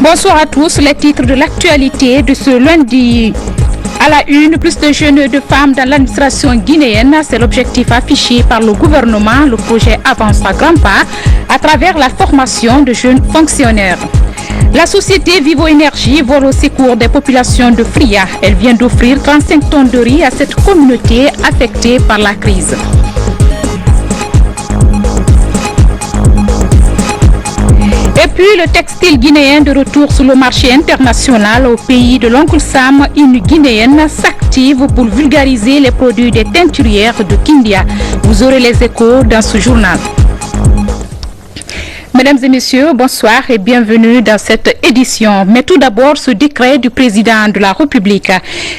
Bonsoir à tous, les titres de l'actualité de ce lundi. À la une, plus de jeunes et de femmes dans l'administration guinéenne, c'est l'objectif affiché par le gouvernement. Le projet avance à grands pas à travers la formation de jeunes fonctionnaires. La société Vivo Énergie vole au secours des populations de Fria. Elle vient d'offrir 35 tonnes de riz à cette communauté affectée par la crise. Et puis le textile guinéen de retour sur le marché international au pays de l'oncle Sam, une Guinéenne s'active pour vulgariser les produits des teinturières de Kindia. Vous aurez les échos dans ce journal. Mesdames et messieurs, bonsoir et bienvenue dans cette édition. Mais tout d'abord, ce décret du président de la République.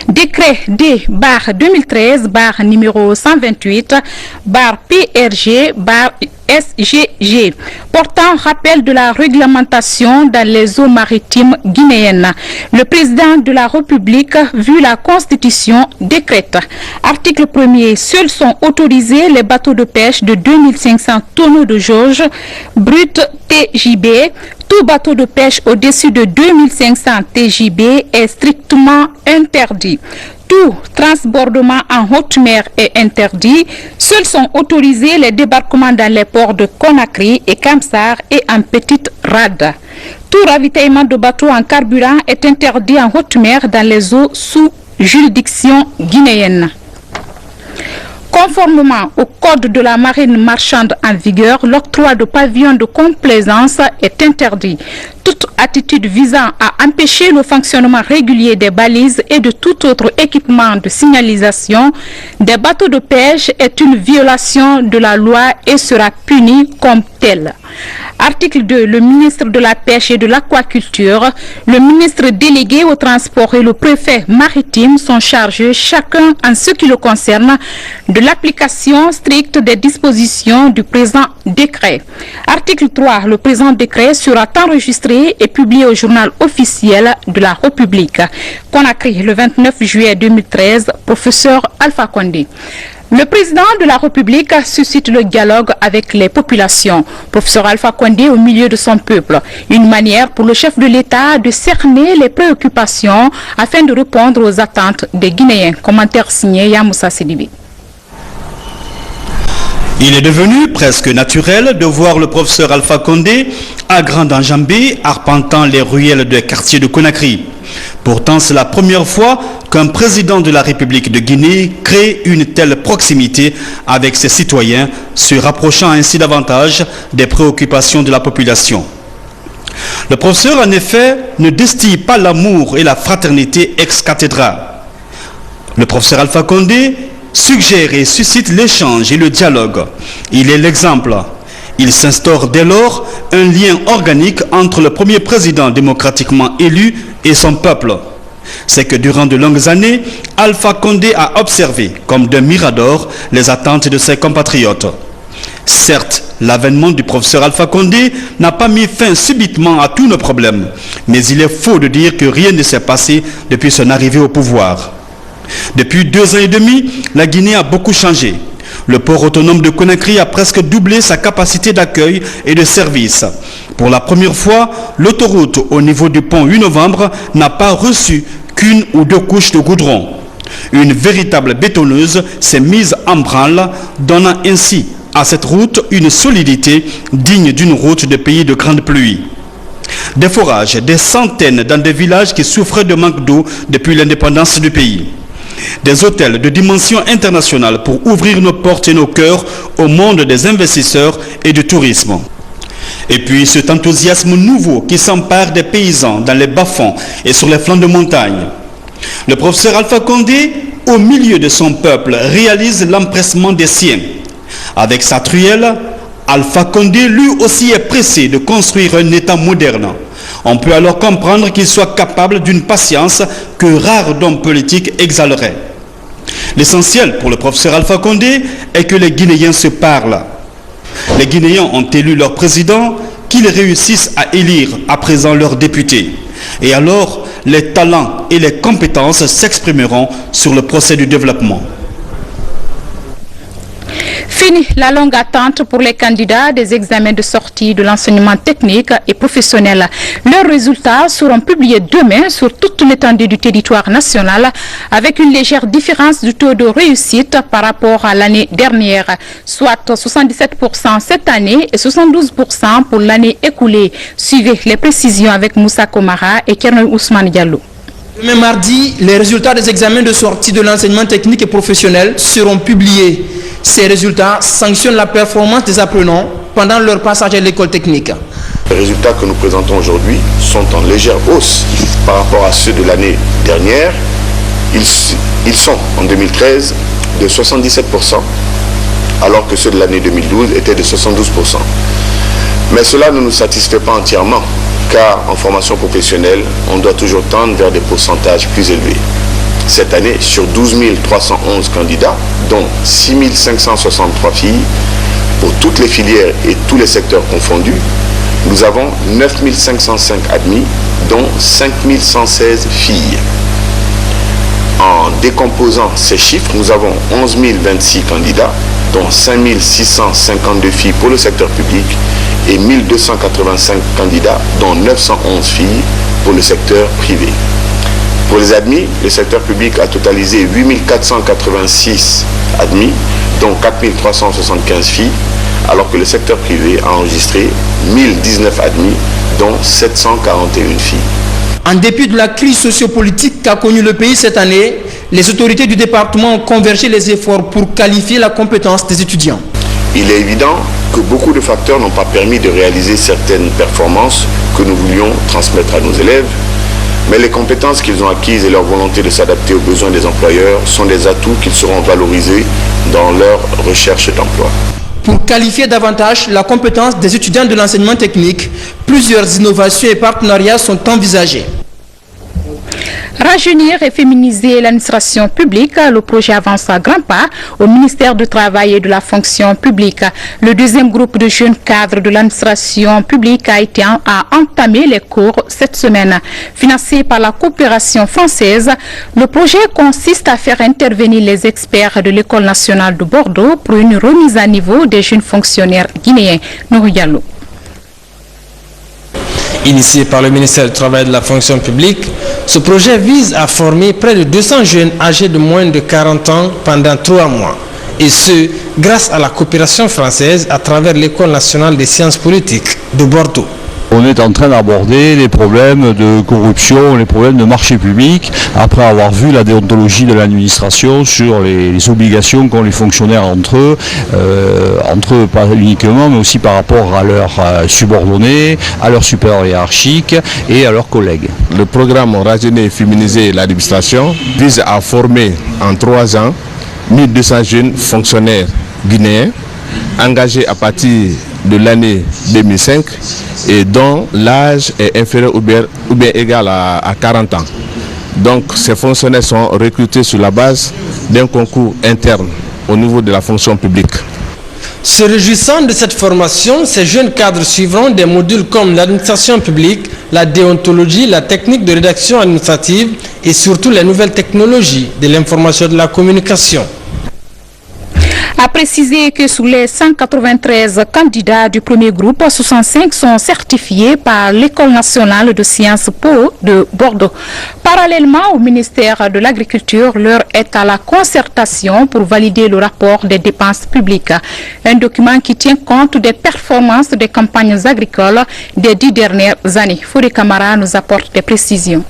Décret D/2013, numéro 128, PRG, SGG, portant rappel de la réglementation dans les eaux maritimes guinéennes. Le président de la République, vu la Constitution, décrète. Article 1er, seuls sont autorisés les bateaux de pêche de 2500 tonneaux de jauge brut TJB. Tout bateau de pêche au-dessus de 2500 TJB est strictement interdit. Tout transbordement en haute mer est interdit. Seuls sont autorisés les débarquements dans les ports de Conakry et Kamsar et en petite rade. Tout ravitaillement de bateaux en carburant est interdit en haute mer dans les eaux sous juridiction guinéenne. Conformément au code de la marine marchande en vigueur, l'octroi de pavillons de complaisance est interdit. Toute attitude visant à empêcher le fonctionnement régulier des balises et de tout autre équipement de signalisation des bateaux de pêche est une violation de la loi et sera puni comme tel. Article 2. Le ministre de la Pêche et de l'Aquaculture, le ministre délégué au transport et le préfet maritime sont chargés, chacun en ce qui le concerne, de l'application stricte des dispositions du présent décret. Article 3. Le présent décret sera enregistré et publié au journal officiel de la République. Conakry, le 29 juillet 2013, professeur Alpha Condé. Le président de la République suscite le dialogue avec les populations. Professeur Alpha Condé au milieu de son peuple. Une manière pour le chef de l'État de cerner les préoccupations afin de répondre aux attentes des Guinéens. Commentaire signé Yamoussa Sidibi. Il est devenu presque naturel de voir le professeur Alpha Condé à Grand Enjambé arpentant les ruelles des quartiers de Conakry. Pourtant, c'est la première fois qu'un président de la République de Guinée crée une telle proximité avec ses citoyens, se rapprochant ainsi davantage des préoccupations de la population. Le professeur, en effet, ne distille pas l'amour et la fraternité ex cathedra. Le professeur Alpha Condé suggère et suscite l'échange et le dialogue. Il est l'exemple. Il s'instaure dès lors un lien organique entre le premier président démocratiquement élu et son peuple. C'est que durant de longues années, Alpha Condé a observé, comme d'un mirador, les attentes de ses compatriotes. Certes, l'avènement du professeur Alpha Condé n'a pas mis fin subitement à tous nos problèmes, mais il est faux de dire que rien ne s'est passé depuis son arrivée au pouvoir. Depuis 2 ans et demi, la Guinée a beaucoup changé. Le port autonome de Conakry a presque doublé sa capacité d'accueil et de service. Pour la première fois, l'autoroute au niveau du pont 8 novembre n'a pas reçu qu'une ou 2 couches de goudron. Une véritable bétonneuse s'est mise en branle, donnant ainsi à cette route une solidité digne d'une route de pays de grande pluie. Des forages, des centaines dans des villages qui souffraient de manque d'eau depuis l'indépendance du pays. Des hôtels de dimension internationale pour ouvrir nos portes et nos cœurs au monde des investisseurs et du tourisme. Et puis cet enthousiasme nouveau qui s'empare des paysans dans les bas-fonds et sur les flancs de montagne. Le professeur Alpha Condé, au milieu de son peuple, réalise l'empressement des siens. Avec sa truelle, Alpha Condé lui aussi est pressé de construire un État moderne. On peut alors comprendre qu'il soit capable d'une patience que rares hommes politiques exhaleraient. L'essentiel pour le professeur Alpha Condé est que les Guinéens se parlent. Les Guinéens ont élu leur président, qu'ils réussissent à élire à présent leurs députés. Et alors, les talents et les compétences s'exprimeront sur le procès du développement. Fini la longue attente pour les candidats des examens de sortie de l'enseignement technique et professionnel. Leurs résultats seront publiés demain sur toute l'étendue du territoire national avec une légère différence du taux de réussite par rapport à l'année dernière, soit 77% cette année et 72% pour l'année écoulée. Suivez les précisions avec Moussa Komara et Kernoy Ousmane Diallo. Demain mardi, les résultats des examens de sortie de l'enseignement technique et professionnel seront publiés. Ces résultats sanctionnent la performance des apprenants pendant leur passage à l'école technique. Les résultats que nous présentons aujourd'hui sont en légère hausse par rapport à ceux de l'année dernière. Ils sont en 2013 de 77%, alors que ceux de l'année 2012 étaient de 72%. Mais cela ne nous satisfait pas entièrement, car en formation professionnelle, on doit toujours tendre vers des pourcentages plus élevés. Cette année, sur 12 311 candidats, dont 6 563 filles, pour toutes les filières et tous les secteurs confondus, nous avons 9 505 admis, dont 5 116 filles. En décomposant ces chiffres, nous avons 11 026 candidats, dont 5 652 filles pour le secteur public et 1 285 candidats, dont 911 filles pour le secteur privé. Pour les admis, le secteur public a totalisé 8 486 admis, dont 4 375 filles, alors que le secteur privé a enregistré 1019 admis, dont 741 filles. En dépit de la crise sociopolitique qu'a connue le pays cette année, les autorités du département ont convergé les efforts pour qualifier la compétence des étudiants. Il est évident que beaucoup de facteurs n'ont pas permis de réaliser certaines performances que nous voulions transmettre à nos élèves, mais les compétences qu'ils ont acquises et leur volonté de s'adapter aux besoins des employeurs sont des atouts qu'ils seront valorisés dans leur recherche d'emploi. Pour qualifier davantage la compétence des étudiants de l'enseignement technique, plusieurs innovations et partenariats sont envisagés. Rajeunir et féminiser l'administration publique, le projet avance à grands pas au ministère du Travail et de la fonction publique. Le deuxième groupe de jeunes cadres de l'administration publique a entamé les cours cette semaine. Financé par la coopération française, le projet consiste à faire intervenir les experts de l'École nationale de Bordeaux pour une remise à niveau des jeunes fonctionnaires guinéens. Nourou Diallo. Initié par le ministère du Travail et de la fonction publique, ce projet vise à former près de 200 jeunes âgés de moins de 40 ans pendant 3 mois. Et ce, grâce à la coopération française à travers l'École nationale des sciences politiques de Bordeaux. On est en train d'aborder les problèmes de corruption, les problèmes de marché public, après avoir vu la déontologie de l'administration sur les obligations qu'ont les fonctionnaires entre eux pas uniquement, mais aussi par rapport à leurs subordonnés, à leurs supérieurs hiérarchiques et à leurs collègues. Le programme Rajeunir et féminiser l'administration vise à former en 3 ans 1200 jeunes fonctionnaires guinéens engagés à partir de l'année 2005 et dont l'âge est inférieur ou bien égal à 40 ans. Donc ces fonctionnaires sont recrutés sur la base d'un concours interne au niveau de la fonction publique. Se réjouissant de cette formation, ces jeunes cadres suivront des modules comme l'administration publique, la déontologie, la technique de rédaction administrative et surtout les nouvelles technologies de l'information et de la communication. A précisé que sur les 193 candidats du premier groupe, 65 sont certifiés par l'École nationale de sciences Po de Bordeaux. Parallèlement au ministère de l'Agriculture, l'heure est à la concertation pour valider le rapport des dépenses publiques. Un document qui tient compte des performances des campagnes agricoles des 10 dernières années. Fouri Kamara nous apporte des précisions.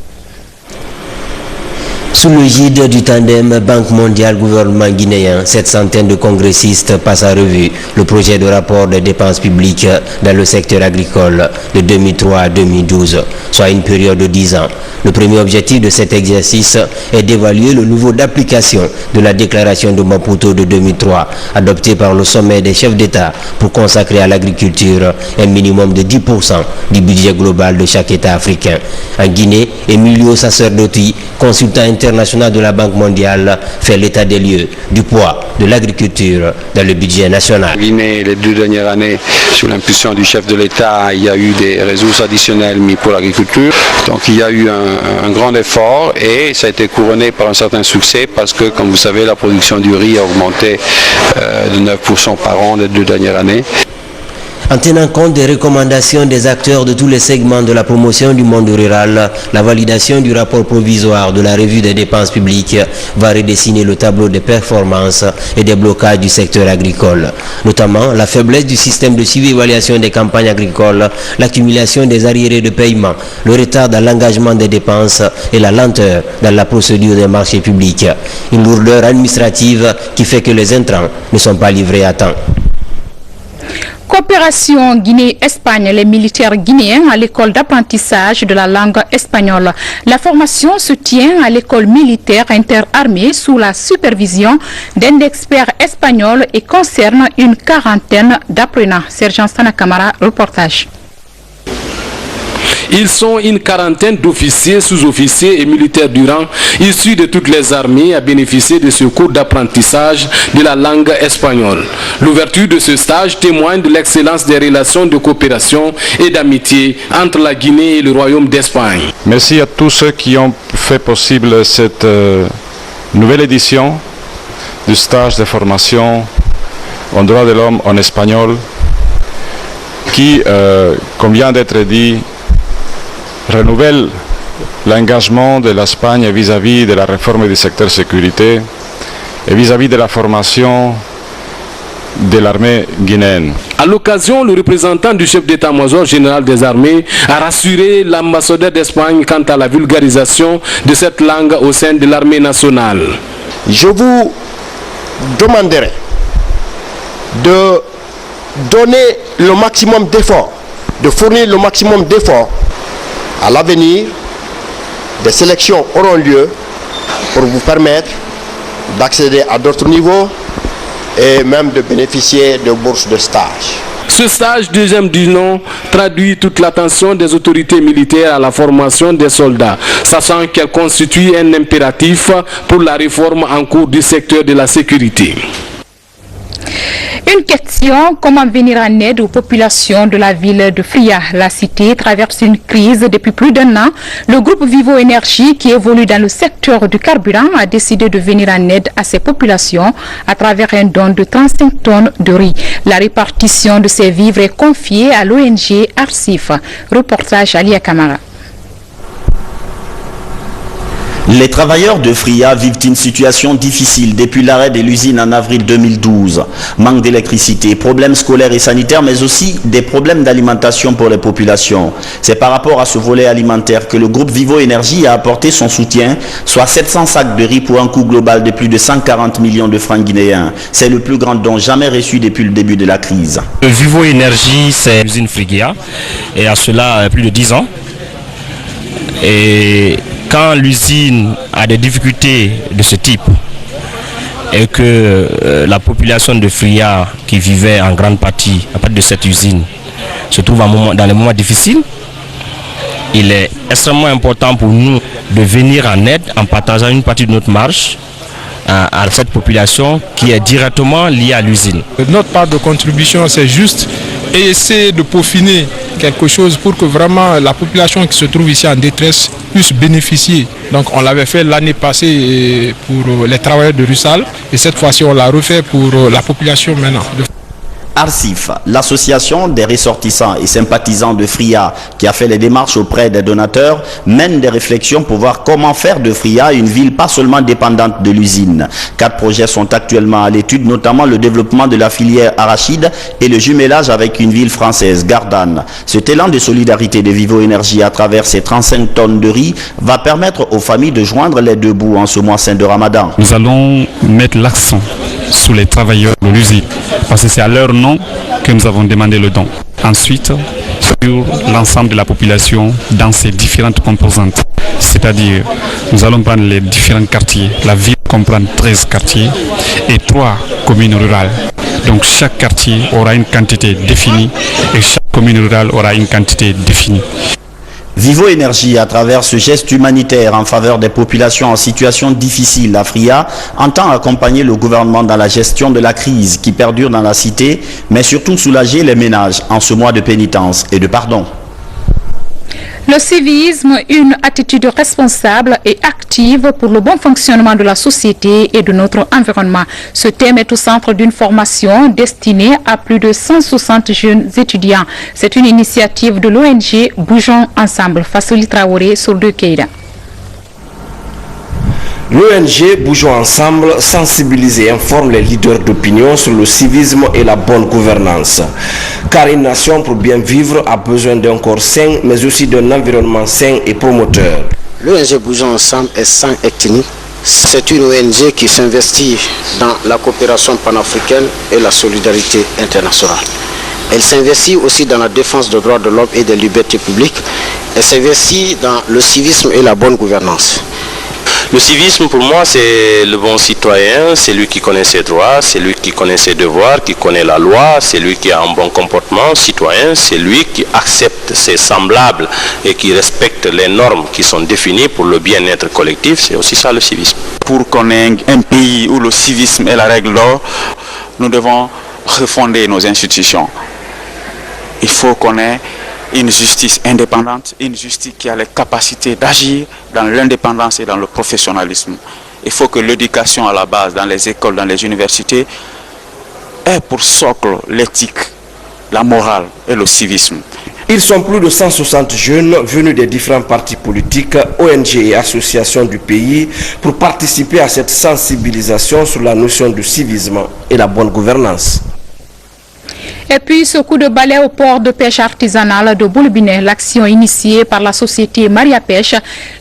Sous le guide du tandem Banque mondiale gouvernement guinéen, cette centaine de congressistes passent à revue le projet de rapport des dépenses publiques dans le secteur agricole de 2003 à 2012, soit une période de 10 ans. Le premier objectif de cet exercice est d'évaluer le niveau d'application de la déclaration de Maputo de 2003, adoptée par le sommet des chefs d'État pour consacrer à l'agriculture un minimum de 10% du budget global de chaque État africain. En Guinée, Emilio Sacerdoti, consultant international de la Banque mondiale fait l'état des lieux du poids de l'agriculture dans le budget national. Guinée, les 2 dernières années, sous l'impulsion du chef de l'État, il y a eu des ressources additionnelles mises pour l'agriculture. Donc il y a eu un grand effort et ça a été couronné par un certain succès parce que, comme vous savez, la production du riz a augmenté de 9% par an les 2 dernières années. En tenant compte des recommandations des acteurs de tous les segments de la promotion du monde rural, la validation du rapport provisoire de la revue des dépenses publiques va redessiner le tableau des performances et des blocages du secteur agricole, notamment la faiblesse du système de suivi et évaluation des campagnes agricoles, l'accumulation des arriérés de paiement, le retard dans l'engagement des dépenses et la lenteur dans la procédure des marchés publics. Une lourdeur administrative qui fait que les intrants ne sont pas livrés à temps. Coopération Guinée-Espagne, les militaires guinéens à l'école d'apprentissage de la langue espagnole. La formation se tient à l'école militaire interarmée sous la supervision d'un expert espagnol et concerne une quarantaine d'apprenants. Sergent Sanakamara, reportage. Ils sont une quarantaine d'officiers, sous-officiers et militaires du rang, issus de toutes les armées, à bénéficier de ce cours d'apprentissage de la langue espagnole. L'ouverture de ce stage témoigne de l'excellence des relations de coopération et d'amitié entre la Guinée et le Royaume d'Espagne. Merci à tous ceux qui ont fait possible cette nouvelle édition du stage de formation en droit de l'homme en espagnol qui, comme vient d'être dit, renouvelle l'engagement de l'Espagne vis-à-vis de la réforme du secteur sécurité et vis-à-vis de la formation de l'armée guinéenne. À l'occasion, le représentant du chef d'état-major général des armées a rassuré l'ambassadeur d'Espagne quant à la vulgarisation de cette langue au sein de l'armée nationale. Je vous demanderai de donner le maximum d'efforts, de fournir le maximum d'efforts. À l'avenir, des sélections auront lieu pour vous permettre d'accéder à d'autres niveaux et même de bénéficier de bourses de stage. Ce stage, deuxième du nom, traduit toute l'attention des autorités militaires à la formation des soldats, sachant qu'elle constitue un impératif pour la réforme en cours du secteur de la sécurité. Une question, comment venir en aide aux populations de la ville de Fria? La cité traverse une crise depuis plus d'1 an. Le groupe Vivo Énergie, qui évolue dans le secteur du carburant, a décidé de venir en aide à ces populations à travers un don de 35 tonnes de riz. La répartition de ces vivres est confiée à l'ONG Arsif. Reportage Ali Kamara. Les travailleurs de Fria vivent une situation difficile depuis l'arrêt de l'usine en avril 2012. Manque d'électricité, problèmes scolaires et sanitaires, mais aussi des problèmes d'alimentation pour les populations. C'est par rapport à ce volet alimentaire que le groupe Vivo Énergie a apporté son soutien, soit 700 sacs de riz pour un coût global de plus de 140 millions de francs guinéens. C'est le plus grand don jamais reçu depuis le début de la crise. Vivo Énergie, c'est l'usine Frigia, et à cela plus de 10 ans. Et quand l'usine a des difficultés de ce type et que la population de Fria qui vivait en grande partie à partir de cette usine se trouve dans les moments difficiles, il est extrêmement important pour nous de venir en aide en partageant une partie de notre marge à cette population qui est directement liée à l'usine. Notre part de contribution, c'est juste essayer de peaufiner quelque chose pour que vraiment la population qui se trouve ici en détresse puisse bénéficier. Donc on l'avait fait l'année passée pour les travailleurs de Russal et cette fois-ci on l'a refait pour la population maintenant. Arsif, l'association des ressortissants et sympathisants de Fria qui a fait les démarches auprès des donateurs, mène des réflexions pour voir comment faire de Fria une ville pas seulement dépendante de l'usine. 4 projets sont actuellement à l'étude, notamment le développement de la filière arachide et le jumelage avec une ville française, Gardanne. Cet élan de solidarité de Vivo Énergie à travers ces 35 tonnes de riz va permettre aux familles de joindre les deux bouts en ce mois saint de Ramadan. Nous allons mettre l'accent sur les travailleurs de l'usine parce que c'est à leur nom que nous avons demandé le don. Ensuite, sur l'ensemble de la population dans ses différentes composantes. C'est-à-dire, nous allons prendre les différents quartiers. La ville comprend 13 quartiers et 3 communes rurales. Donc chaque quartier aura une quantité définie et chaque commune rurale aura une quantité définie. Vivo Énergie, à travers ce geste humanitaire en faveur des populations en situation difficile, la FRIA entend accompagner le gouvernement dans la gestion de la crise qui perdure dans la cité, mais surtout soulager les ménages en ce mois de pénitence et de pardon. Le civisme, une attitude responsable et active pour le bon fonctionnement de la société et de notre environnement. Ce thème est au centre d'une formation destinée à plus de 160 jeunes étudiants. C'est une initiative de l'ONG Bougeons Ensemble. Fassoli Traoré sur deux Keïda. L'ONG Bougeons Ensemble sensibilise et informe les leaders d'opinion sur le civisme et la bonne gouvernance. Car une nation pour bien vivre a besoin d'un corps sain, mais aussi d'un environnement sain et promoteur. L'ONG Bougeons Ensemble est sans ethnie. C'est une ONG qui s'investit dans la coopération panafricaine et la solidarité internationale. Elle s'investit aussi dans la défense des droits de l'homme et des libertés publiques. Elle s'investit dans le civisme et la bonne gouvernance. Le civisme, pour moi, c'est le bon citoyen, c'est lui qui connaît ses droits, c'est lui qui connaît ses devoirs, qui connaît la loi, c'est lui qui a un bon comportement citoyen, c'est lui qui accepte ses semblables et qui respecte les normes qui sont définies pour le bien-être collectif. C'est aussi ça le civisme. Pour qu'on ait un pays où le civisme est la règle d'or, nous devons refonder nos institutions. Il faut qu'on ait une justice indépendante, une justice qui a les capacités d'agir dans l'indépendance et dans le professionnalisme. Il faut que l'éducation à la base, dans les écoles, dans les universités, ait pour socle l'éthique, la morale et le civisme. Ils sont plus de 160 jeunes venus des différents partis politiques, ONG et associations du pays pour participer à cette sensibilisation sur la notion du civisme et la bonne gouvernance. Et puis ce coup de balai au port de pêche artisanale de Boulbinet, l'action initiée par la société Maria Pêche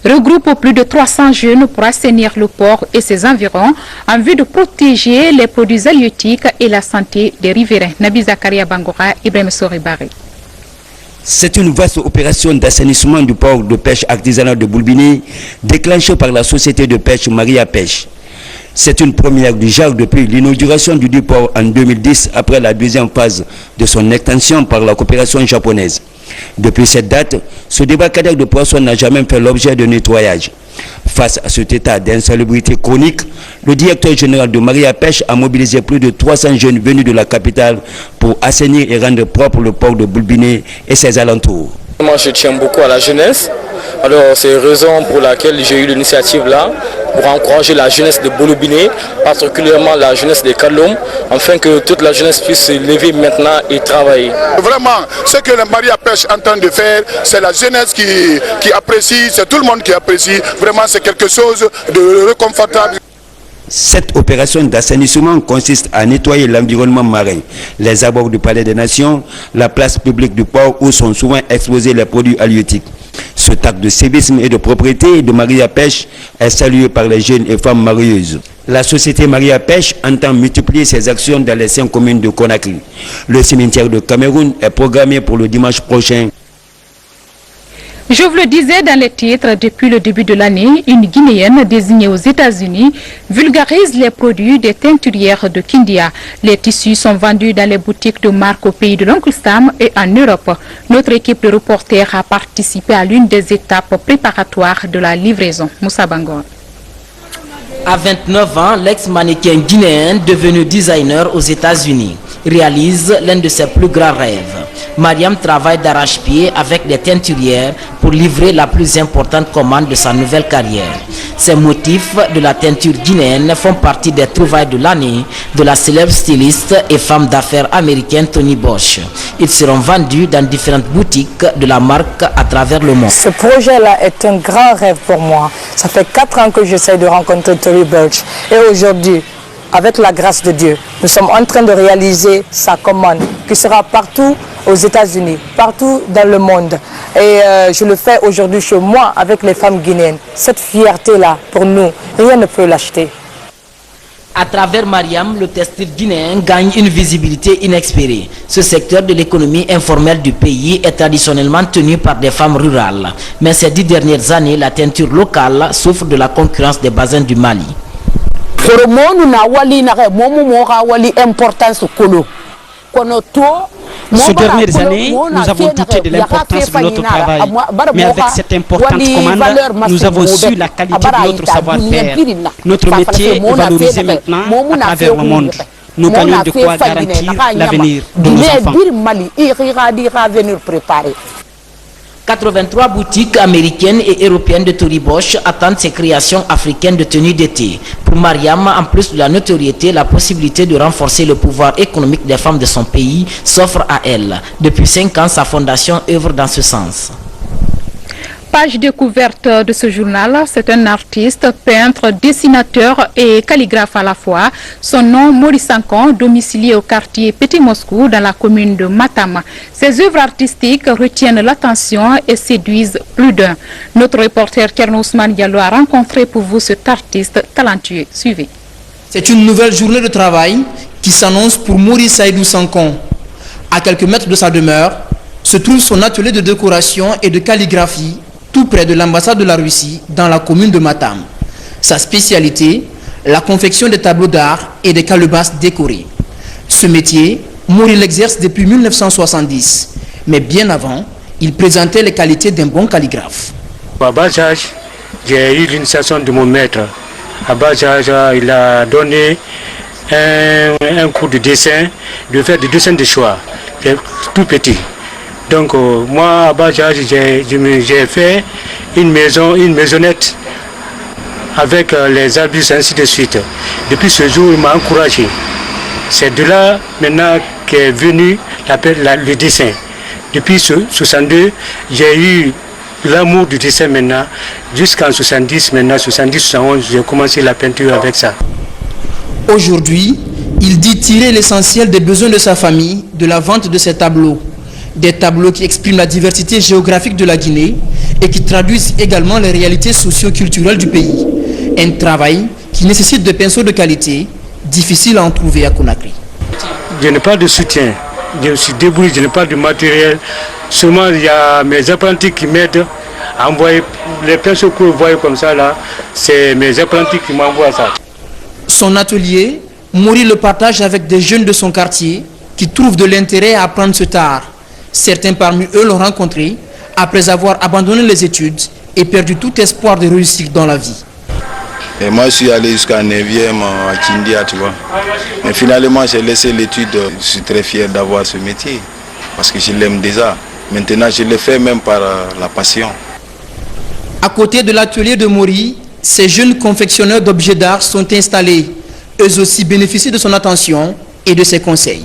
regroupe plus de 300 jeunes pour assainir le port et ses environs en vue de protéger les produits halieutiques et la santé des riverains. Nabi Zakaria Bangora, Ibrahim Soribari. C'est une vaste opération d'assainissement du port de pêche artisanal de Boulbinet déclenchée par la société de pêche Maria Pêche. C'est une première du genre depuis l'inauguration du port en 2010 après la deuxième phase de son extension par la coopération japonaise. Depuis cette date, ce débarcadère de poissons n'a jamais fait l'objet de nettoyage. Face à cet état d'insalubrité chronique, le directeur général de Maria Pêche a mobilisé plus de 300 jeunes venus de la capitale pour assainir et rendre propre le port de Boulbinet et ses alentours. Moi, je tiens beaucoup à la jeunesse. Alors, c'est la raison pour laquelle j'ai eu l'initiative là, pour encourager la jeunesse de Boulbinet, particulièrement la jeunesse des Kalom, afin que toute la jeunesse puisse se lever maintenant et travailler. Vraiment, ce que la Maria Pêche est en train de faire, c'est la jeunesse qui apprécie, c'est tout le monde qui apprécie. Vraiment, c'est quelque chose de réconfortable. Cette opération d'assainissement consiste à nettoyer l'environnement marin, les abords du Palais des Nations, la place publique du port où sont souvent exposés les produits halieutiques. Ce acte de civisme et de propriété de Maria Pêche est salué par les jeunes et femmes marieuses. La société Maria Pêche entend multiplier ses actions dans les 5 communes de Conakry. Le cimetière de Cameroun est programmé pour le dimanche prochain. Je vous le disais dans les titres, depuis le début de l'année, une Guinéenne désignée aux États-Unis vulgarise les produits des teinturières de Kindia. Les tissus sont vendus dans les boutiques de marque au pays de l'Oncle Sam et en Europe. Notre équipe de reporters a participé à l'une des étapes préparatoires de la livraison. Moussa Bangor. À 29 ans, l'ex-mannequin guinéen, devenu designer aux États-Unis, réalise l'un de ses plus grands rêves. Mariam travaille d'arrache-pied avec des teinturières pour livrer la plus importante commande de sa nouvelle carrière. Ces motifs de la teinture guinéenne font partie des trouvailles de l'année de la célèbre styliste et femme d'affaires américaine Toni Bosch. Ils seront vendus dans différentes boutiques de la marque à travers le monde. Ce projet-là est un grand rêve pour moi. Ça fait 4 ans que j'essaie de rencontrer Toni Bosch. Et aujourd'hui, avec la grâce de Dieu, nous sommes en train de réaliser sa commande qui sera partout aux États-Unis, partout dans le monde. Et je le fais aujourd'hui chez moi avec les femmes guinéennes. Cette fierté-là, pour nous, rien ne peut l'acheter. À travers Mariam, le textile guinéen gagne une visibilité inespérée. Ce secteur de l'économie informelle du pays est traditionnellement tenu par des femmes rurales. Mais ces 10 dernières années, la teinture locale souffre de la concurrence des bassins du Mali. Ces dernières années, nous avons douté de l'importance de notre travail, mais avec cette importante commande, nous avons su la qualité de notre savoir-faire. Notre métier est valorisé maintenant à travers le monde. Nous gagnons de quoi garantir l'avenir de nos enfants. 83 boutiques américaines et européennes de Tory Burch attendent ces créations africaines de tenue d'été. Pour Mariam, en plus de la notoriété, la possibilité de renforcer le pouvoir économique des femmes de son pays s'offre à elle. Depuis 5 ans, sa fondation œuvre dans ce sens. Page découverte de ce journal, c'est un artiste, peintre, dessinateur et calligraphe à la fois. Son nom, Maurice Ancon, domicilié au quartier Petit Moscou dans la commune de Matam. Ses œuvres artistiques retiennent l'attention et séduisent plus d'un. Notre reporter Kerno Ousmane Diallo a rencontré pour vous cet artiste talentueux. Suivez. C'est une nouvelle journée de travail qui s'annonce pour Maurice Saïdou Sankon. À quelques mètres de sa demeure se trouve son atelier de décoration et de calligraphie, tout près de l'ambassade de la Russie, dans la commune de Matam. Sa spécialité, la confection des tableaux d'art et des calebasses décorées. Ce métier, Maurice l'exerce depuis 1970. Mais bien avant, il présentait les qualités d'un bon calligraphe. À bas âge, j'ai eu l'initiation de mon maître. À bas âge, il a donné un cours de dessin, de faire des dessins de choix, tout petit. Donc moi, à bas âge, j'ai fait une maisonnette avec les arbustes, ainsi de suite. Depuis ce jour, il m'a encouragé. C'est de là maintenant qu'est venu le dessin. Depuis 62, j'ai eu l'amour du dessin maintenant, jusqu'en 70, maintenant 70-71, j'ai commencé la peinture avec ça. Aujourd'hui, il dit tirer l'essentiel des besoins de sa famille de la vente de ses tableaux. Des tableaux qui expriment la diversité géographique de la Guinée et qui traduisent également les réalités socio-culturelles du pays. Un travail qui nécessite des pinceaux de qualité, difficile à en trouver à Conakry. Je n'ai pas de soutien, je suis débrouillé, je n'ai pas de matériel. Seulement, il y a mes apprentis qui m'aident à envoyer les pinceaux que vous voyez comme ça là, c'est mes apprentis qui m'envoient ça. Son atelier, Maurice le partage avec des jeunes de son quartier qui trouvent de l'intérêt à apprendre cet art. Certains parmi eux l'ont rencontré après avoir abandonné les études et perdu tout espoir de réussir dans la vie. Et moi, je suis allé jusqu'à 9e à Kindia, tu vois. Mais finalement, j'ai laissé l'étude. Je suis très fier d'avoir ce métier parce que je l'aime déjà. Maintenant, je le fais même par la passion. À côté de l'atelier de Maurice, ces jeunes confectionneurs d'objets d'art sont installés. Eux aussi bénéficient de son attention et de ses conseils.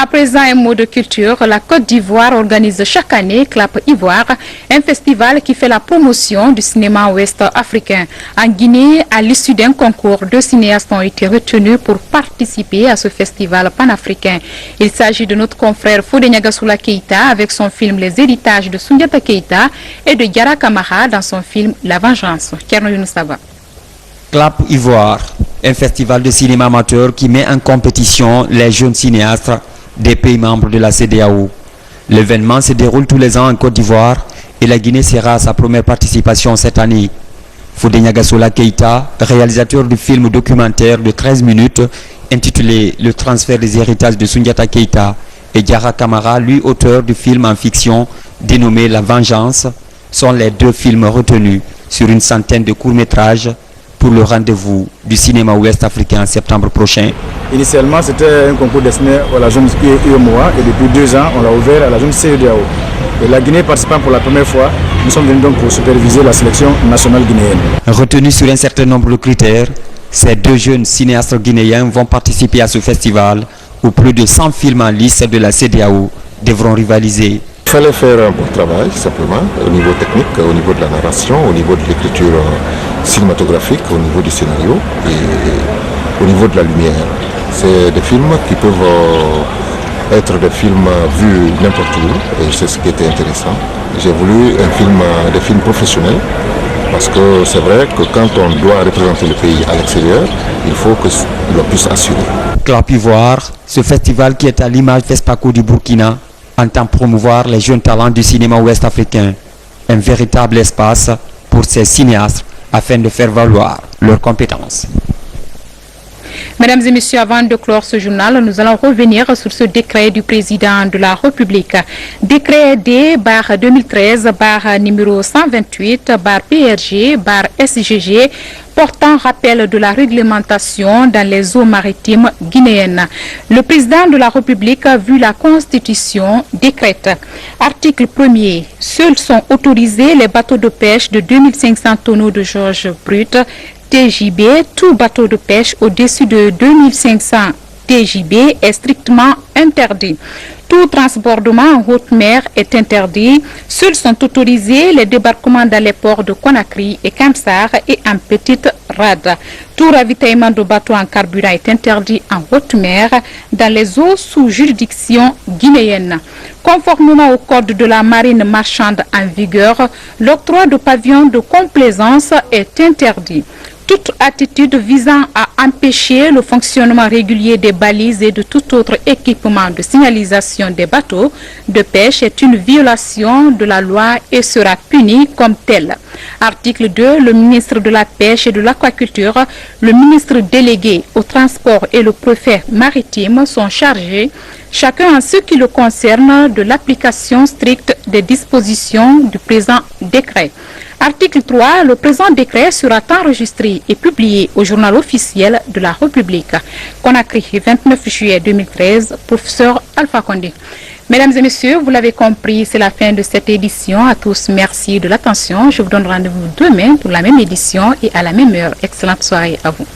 À présent, un mot de culture. La Côte d'Ivoire organise chaque année Clap Ivoire, un festival qui fait la promotion du cinéma ouest africain. En Guinée, à l'issue d'un concours, 2 cinéastes ont été retenus pour participer à ce festival panafricain. Il s'agit de notre confrère Fodé Niagassoula Keïta avec son film Les héritages de Soundiata Keïta et de Yara Kamara dans son film La Vengeance. Kerno Younoussaba. Clap Ivoire, un festival de cinéma amateur qui met en compétition les jeunes cinéastes des pays membres de la CEDEAO. L'événement se déroule tous les ans en Côte d'Ivoire et la Guinée sera sa première participation cette année. Fodé Niagassoula Keïta, réalisateur du film documentaire de 13 minutes intitulé Le transfert des héritages de Soundiata Keïta, et Yara Kamara, lui auteur du film en fiction dénommé La Vengeance, sont les 2 films retenus sur une centaine de courts-métrages pour le rendez-vous du cinéma ouest africain en septembre prochain. Initialement, c'était un concours destiné à la zone UEMOA et depuis 2 ans, on l'a ouvert à la zone CEDEAO. Et la Guinée participant pour la première fois, nous sommes venus donc pour superviser la sélection nationale guinéenne. Retenus sur un certain nombre de critères, ces 2 jeunes cinéastes guinéens vont participer à ce festival où plus de 100 films en liste de la CEDEAO devront rivaliser. Il fallait faire un bon travail, simplement, au niveau technique, au niveau de la narration, au niveau de l'écriture cinématographique, au niveau du scénario et au niveau de la lumière. C'est des films qui peuvent être des films vus n'importe où, et c'est ce qui était intéressant. J'ai voulu des films professionnels, parce que c'est vrai que quand on doit représenter le pays à l'extérieur, il faut que l'on puisse assurer. Clap Ivoire, ce festival qui est à l'image FESPACO du Burkina, entend promouvoir les jeunes talents du cinéma ouest africain, un véritable espace pour ces cinéastes afin de faire valoir leurs compétences. Mesdames et messieurs, avant de clore ce journal, nous allons revenir sur ce décret du président de la République. Décret D/2013 numéro 128/PRG/SGG portant rappel de la réglementation dans les eaux maritimes guinéennes. Le président de la République, vu la Constitution, décrète. Article 1er. Seuls sont autorisés les bateaux de pêche de 2500 tonneaux de jauge brute TJB. Tout bateau de pêche au-dessus de 2500 TJB est strictement interdit. Tout transbordement en haute mer est interdit. Seuls sont autorisés les débarquements dans les ports de Conakry et Kamsar et en petite rade. Tout ravitaillement de bateaux en carburant est interdit en haute mer dans les eaux sous juridiction guinéenne. Conformément au code de la marine marchande en vigueur, l'octroi de pavillons de complaisance est interdit. Toute attitude visant à empêcher le fonctionnement régulier des balises et de tout autre équipement de signalisation des bateaux de pêche est une violation de la loi et sera punie comme telle. Article 2. Le ministre de la Pêche et de l'Aquaculture, le ministre délégué au transport et le préfet maritime sont chargés, chacun en ce qui le concerne, de l'application stricte des dispositions du présent décret. Article 3. Le présent décret sera enregistré et publié au journal officiel de la République. Conakry, 29 juillet 2013, professeur Alpha Condé. Mesdames et messieurs, vous l'avez compris, c'est la fin de cette édition. À tous, merci de l'attention. Je vous donne rendez-vous demain pour la même édition et à la même heure. Excellente soirée à vous.